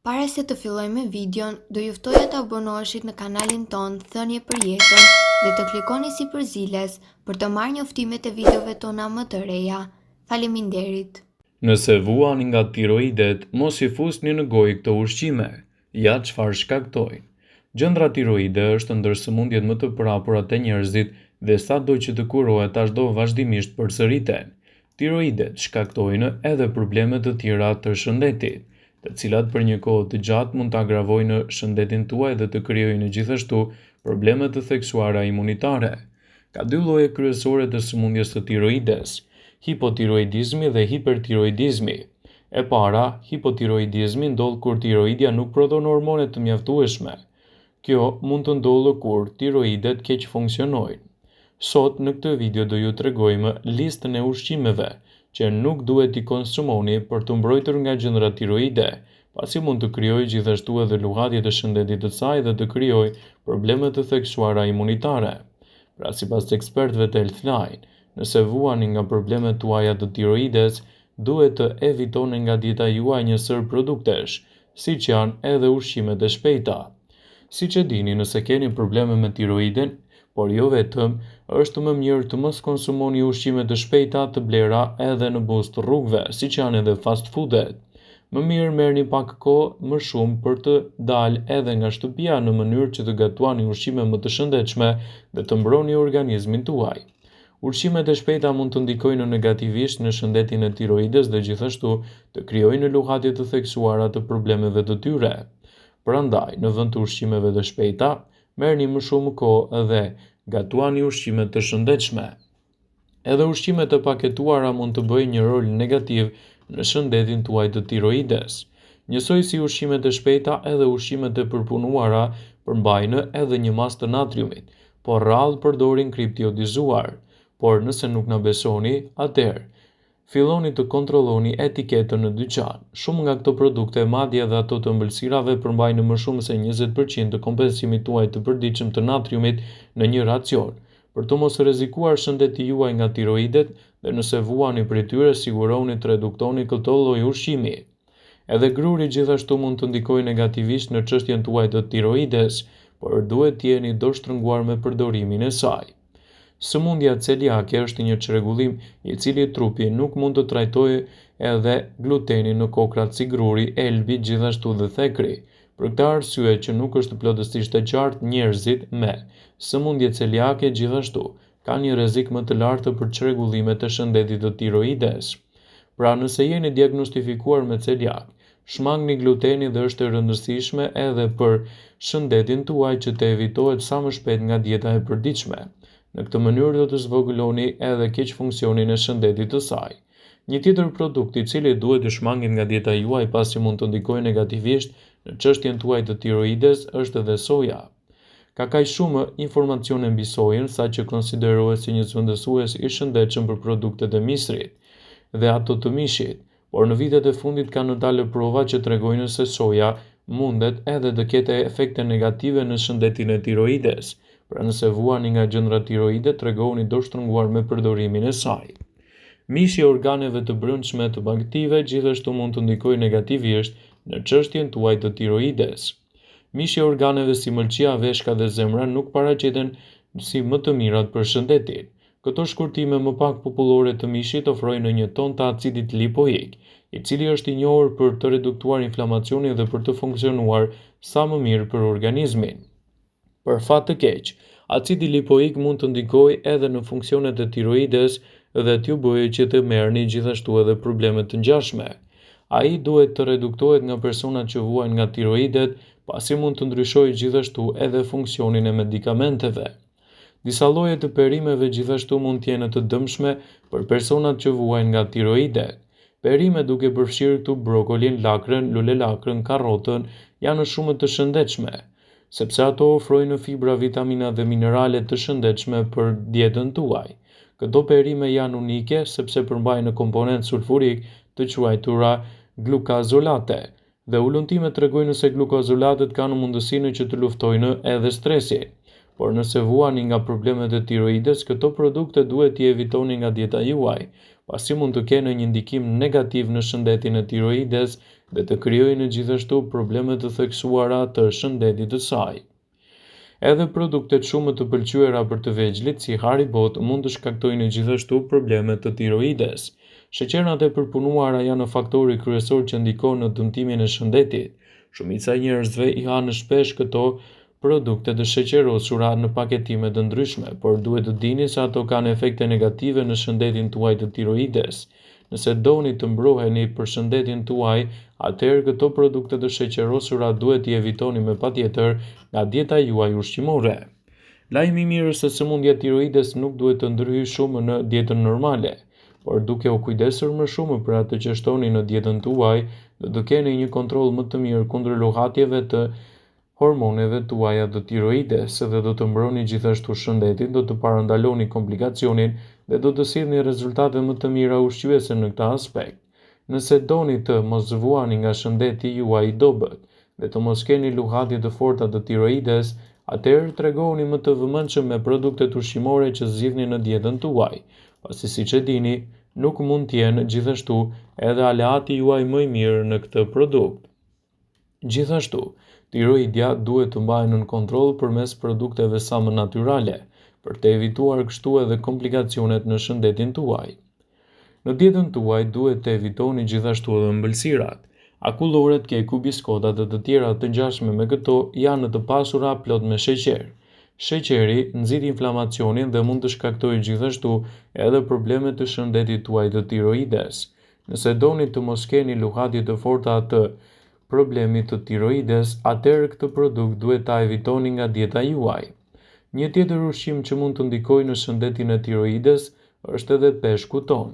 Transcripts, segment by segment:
Para se të fillojmë me videon, do ju ftoja të abonoheshit në kanalin ton Thënie për Jetën dhe të klikoni si përziles për të marrë njoftimet e videove tona më të reja. Faleminderit. Nëse vuani nga tiroidet, mos I fusni në gojë këto ushqime. Ja çfarë shkaktojnë. Gjëndra tiroide është ndër sëmundjet më të prapura te njerëzit dhe sado që të kurohet ashtu vazhdimisht përsëriten. Tiroidet shkaktojnë edhe probleme të tjera të shëndetit, të cilat për një kohë të gjatë mund të agravojnë shëndetin tuaj dhe të krijojnë gjithashtu probleme të theksuara imunitare. Ka dy lloje kryesore të sëmundjes së tiroides: hipotiroidizmi dhe hipertiroidizmi. E para, hipotiroidizmi ndodh kur tiroidja nuk prodhon hormone të mjaftueshme. Kjo mund të ndodhë kur tiroidet keq funksionojnë. Sot në këtë video do ju tregojmë listën e ushqimeve që nuk duhet t'i konsumoni për të mbrojtur nga gjëndrat tiroide, pasi mund të krijojë gjithashtu edhe luhatje të shëndetit të saj dhe të krijojë probleme të theksuara imunitare. Pra sipas ekspertëve të Healthline, nëse vuani nga problemet tuaja të tiroides, duhet të evitoni nga dieta juaj një sër produktesh, siç janë edhe ushqimet e shpejta. Siç e dini, nëse keni probleme me tiroiden, por jo vetëm, është më mirë të mos konsumoni ushqime të shpejta të blera edhe në buz të rrugëve, siç janë edhe fast foodet. Më mirë merrni pak kohë më shumë për të dalë edhe nga shtëpia në mënyrë që të gatuani ushqime më të shëndetshme dhe të mbroni organizmin tuaj. Ushqimet e shpejta mund të ndikojnë negativisht në shëndetin e tiroides dhe gjithashtu të krijojnë luhatje të theksuara të problemeve të tyre. Prandaj, në vend të ushqimeve të shpejta, merrni më shumë kohë dhe gatuani ushqime të shëndetshme. Edhe ushqimet e paketuara mund të bëjnë një rol negativ në shëndetin tuaj të tiroides. Njësoj si ushqimet e shpejta, edhe ushqimet e përpunuara përmbajnë edhe një mas të natriumit, por rrallë përdorin krip të jodizuar. Por nëse nuk na besoni, atëherë filloni të kontrolloni etiketën në dyqan. Shumë nga këto produkte, madje edhe ato të ëmbëlsirave, përmbajnë më shumë se 20% të kompensimit tuaj të përditshëm të natriumit në një racion. Për të mos rrezikuar shëndeti juaj nga tiroidet, dhe nëse vuani prej tyre, siguroni të reduktoni këto lloj ushqimi. Edhe gruri gjithashtu mund të ndikojë negativisht në çështjen tuaj të tiroides, por duhet të jeni doshtërnguar me përdorimin e saj. Sëmundja celiake është një çrregullim I cili trupi nuk mund të trajtojë edhe glutenin në kokrat si gruri, elbi, gjithashtu dhe thekri. Për këtë arsye që nuk është plotësisht e qartë, njerëzit me sëmundje celiake gjithashtu kanë një rrezik më të lartë për çrregullime të shëndetit të tiroides. Pra nëse jeni diagnostifikuar me celiak, shmangni glutenin dhe është e rëndësishme edhe për shëndetin tuaj që të evitohet sa më shpejt nga dieta e përditshme. Në këtë mënyrë do të zvogëloni edhe keq funksionin e shëndetit të saj. Një tjetër produkt I cili duhet të shmanget nga dieta juaj pasi mund të ndikojë negativisht në çështjen tuaj të tiroides është edhe soja. Ka kaq shumë informacione mbi sojën saqë konsiderohet si një zëvendësues I shëndetshëm për produktet e misrit dhe ato të mishit, por në vitet e fundit kanë dalë prova që tregojnë se soja mundet edhe të ketë efekte negative në shëndetin e tiroides. Pra nëse vuani nga gjëndra tiroide, tregoni doshtërnguar me përdorimin e saj. Mishi I organeve të brendshme të aktive gjithashtu mund të ndikojë negativisht në çështjen tuaj të tiroides. Mishi I organeve si mëlçia, veshka dhe zemra nuk paraqiten si më të mirat për shëndetin. Këto shkurtime më pak popullore të mishit ofrojnë një ton të acidit lipoik, I cili është I njohur për të reduktuar inflamacionin dhe për të funksionuar sa më mirë për organizmin. Për fat të keq, acidi lipoik mund të ndikojë edhe në funksionet e tiroides dhe t'ju bëjë që të merrni gjithashtu edhe probleme të ngjashme. Ai duhet të reduktohet nga personat që vuajnë nga tiroidet, pasi mund të ndryshojë gjithashtu edhe funksionin e medikamenteve. Disa lloje të perimeve gjithashtu mund të jenë të dëmshme për personat që vuajnë nga tiroidet. Perime duke përfshirë këtu brokolin, lakrën, lulelakrën, karrotën janë shumë të shëndetshme, sepse ato ofrojnë fibra, vitamina dhe minerale të shëndetshme për dietën tuaj. Këto perime janë unike sepse përmbajnë komponent sulfurik të quajtura glukazolate, dhe ullëtimet tregojnë se glukazolatet kanë mundësinë që të luftojnë edhe stresin. Por nëse vuani nga problemet e tiroides, këto produkte duhet t'i evitoni nga dieta juaj, pasi mund të kenë një ndikim negativ në shëndetin e tiroides dhe të krijojnë gjithashtu probleme të theksuara të shëndetit të saj. Edhe produktet shumë të pëlqyera për të vegjëlit si Haribo mund të shkaktojnë gjithashtu probleme të tiroides. Sheqerat e përpunuara janë faktori kryesor që ndikon në dëmtimin e shëndetit. Shumica e njerëzve i hanë shpesh këto produkte të sheqerosura në paketime të ndryshme, por duhet të dini se ato kanë efekte negative në shëndetin tuaj të tiroides. Nëse doni të mbroheni për shëndetin tuaj, atëherë këto produkte të sheqerosura duhet t'i evitoni me patjetër nga dieta juaj ushqimore. Lajmi i mirë është se sëmundja e tiroides nuk duhet të ndryhyjë shumë në dietën normale, por duke u kujdesur më shumë për atë që shtoni në dietën tuaj, do të keni një kontroll më të mirë kundër llogatjeve të hormoneve tuaja të tiroides dhe do të mbroni gjithashtu shëndetin, do të parandaloni komplikacionin dhe do të sillni rezultate më të mira ushqyese në këtë aspekt. Nëse doni të mos vuani nga shëndeti juaj i dobët dhe të mos keni llogatje të forta të tiroides, atëherë tregoni më të vëmendshëm me produktet ushqimore që zgjidhni në dietën tuaj, pasi siç e dini, nuk mund të jenë gjithashtu edhe aleati juaj më i mirë në këtë produkt. Gjithashtu, tiroidja duhet të mbahet nën kontroll përmes produkteve sa më natyrale, për të evituar kështu edhe komplikacionet në shëndetin tuaj. Në dietën tuaj duhet të evitoni gjithashtu edhe ëmbëlsirat. Akulloret, keku, biskotat dhe të tjera të ngjashme me këto janë të pasura plot me sheqer. Sheqeri nxit inflamacionin dhe mund të shkaktojë gjithashtu edhe probleme të shëndetit tuaj të tiroides. Nëse doni të mos keni llogatje të forta të problemit të tiroides, atëherë këtë produkt duhet ta evitoni nga dieta juaj. Një tjetër ushqim që mund të ndikojë në shëndetin e tiroides është edhe peshku ton.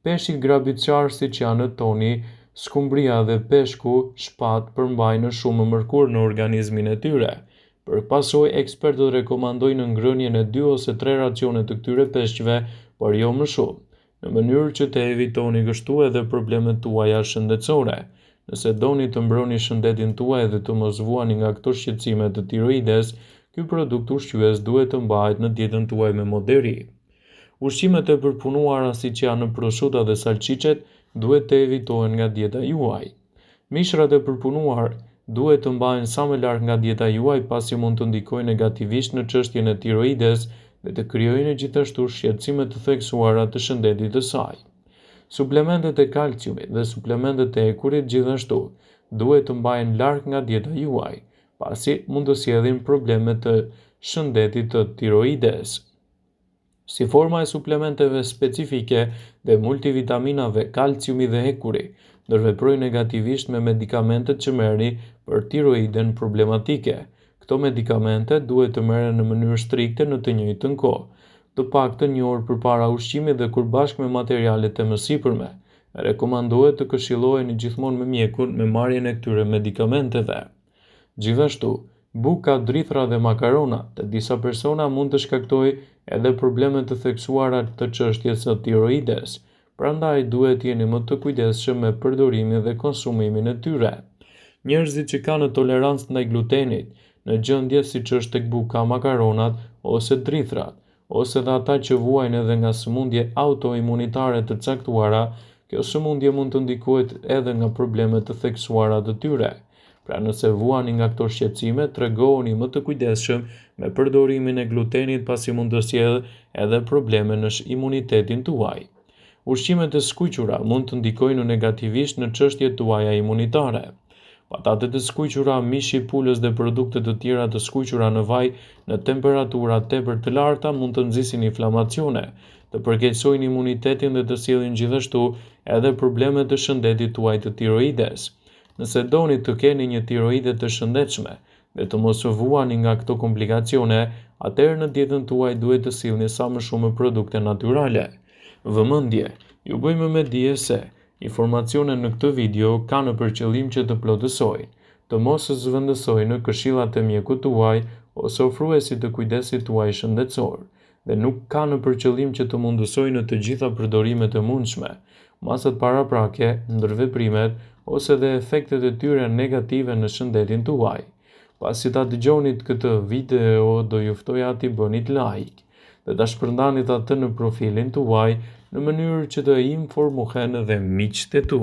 Peshqit grabitçar siç janë toni, skumbria dhe peshku shpat përmbajnë shumë mërkur në organizmin e tyre. Për pasojë, ekspertët rekomandojnë ngrënien e 2 ose 3 racione të këtyre peshqve, por jo më shumë, në mënyrë që të evitoni kështu edhe problemet tuaja shëndetësore. Nëse doni të mbroni shëndetin tuaj dhe të mos vuani nga këto shqetësime të tiroides, ky produkt ushqyes duhet të mbahet në dietën tuaj me moderi. Ushqimet e përpunuara siç janë prosciutto dhe salciçet duhet të evitohen nga dieta juaj. Mishrat e përpunuar duhet të mbahen sa më larg nga dieta juaj pasi mund të ndikojnë negativisht në çështjen e tiroides dhe të krijojnë gjithashtu shqetësime të theksuara të shëndetit të saj. Suplementet e kalciumit dhe suplementet e ekurit gjithashtu duhet të mbahen larg nga dieta juaj, pasi mund të sjellin probleme të shëndetit të tiroides. Si forma e suplementeve specifike dhe multivitaminave, kalciumi dhe ekuri ndërveprojnë negativisht me medikamentet që merrni për tiroiden problematike. Këto medikamente duhet të merren në mënyrë strikte në të njëjtën kohë, të paktën një orë përpara ushqimit dhe kur bashkë me materialet e mësipërme. Rekomandohet të këshilloheni gjithmonë me mjekun me marrjen e këtyre medikamenteve. Gjithashtu, buka, drithra dhe makarona të disa persona mund të shkaktojë edhe probleme të theksuara të çështjes së tiroides. Prandaj duhet jeni më të kujdesshëm me përdorimin dhe konsumimin e tyre. Njerëzit që kanë tolerancë ndaj glutenit, në gjendje siç është tek buka, makaronat ose drithrat, ose dhe ata që vuajnë edhe nga sëmundje autoimunitare të caktuara, kjo sëmundje mund të ndikohet edhe nga probleme të theksuara të tyre. Pra nëse vuani nga këto shqetësime, tregohuni më të kujdesshëm me përdorimin e glutenit pasi mund të sjellë edhe probleme në imunitetin tuaj. Ushqimet e skuqura mund të ndikojnë negativisht në çështjet tuaja imunitare. Patatet e skuqura, mishi i pulës dhe produkte të tjera të skuqura në vaj në temperatura tepër të larta mund të nxisin inflamacione, të përkeqësojnë imunitetin dhe të sjellin gjithashtu edhe probleme të shëndetit tuaj të tiroides. Nëse doni të keni një tiroide të shëndetshme dhe të mos vuani nga këto komplikacione, atëherë në dietën tuaj duhet të sillni sa më shumë produkte natyrale. Vëmendje, ju bëjmë me dije se informacionet në këtë video kanë për qëllim që të plotësojnë, të mos zëvendësojnë këshillat e mjekut tuaj ose ofruesit të kujdesit tuaj shëndetësor, dhe nuk kanë për qëllim që të mundësojnë të gjitha përdorimet e mundshme, masat paraprake, ndërveprimet ose dhe efektet e tyre negative në shëndetin tuaj. Pasi ta dëgjonit këtë video, do ju ftoja t'i bënit like dhe ta shpërndanit atë në profilin tuaj në mënyrë që të informohen edhe miqtë e tu.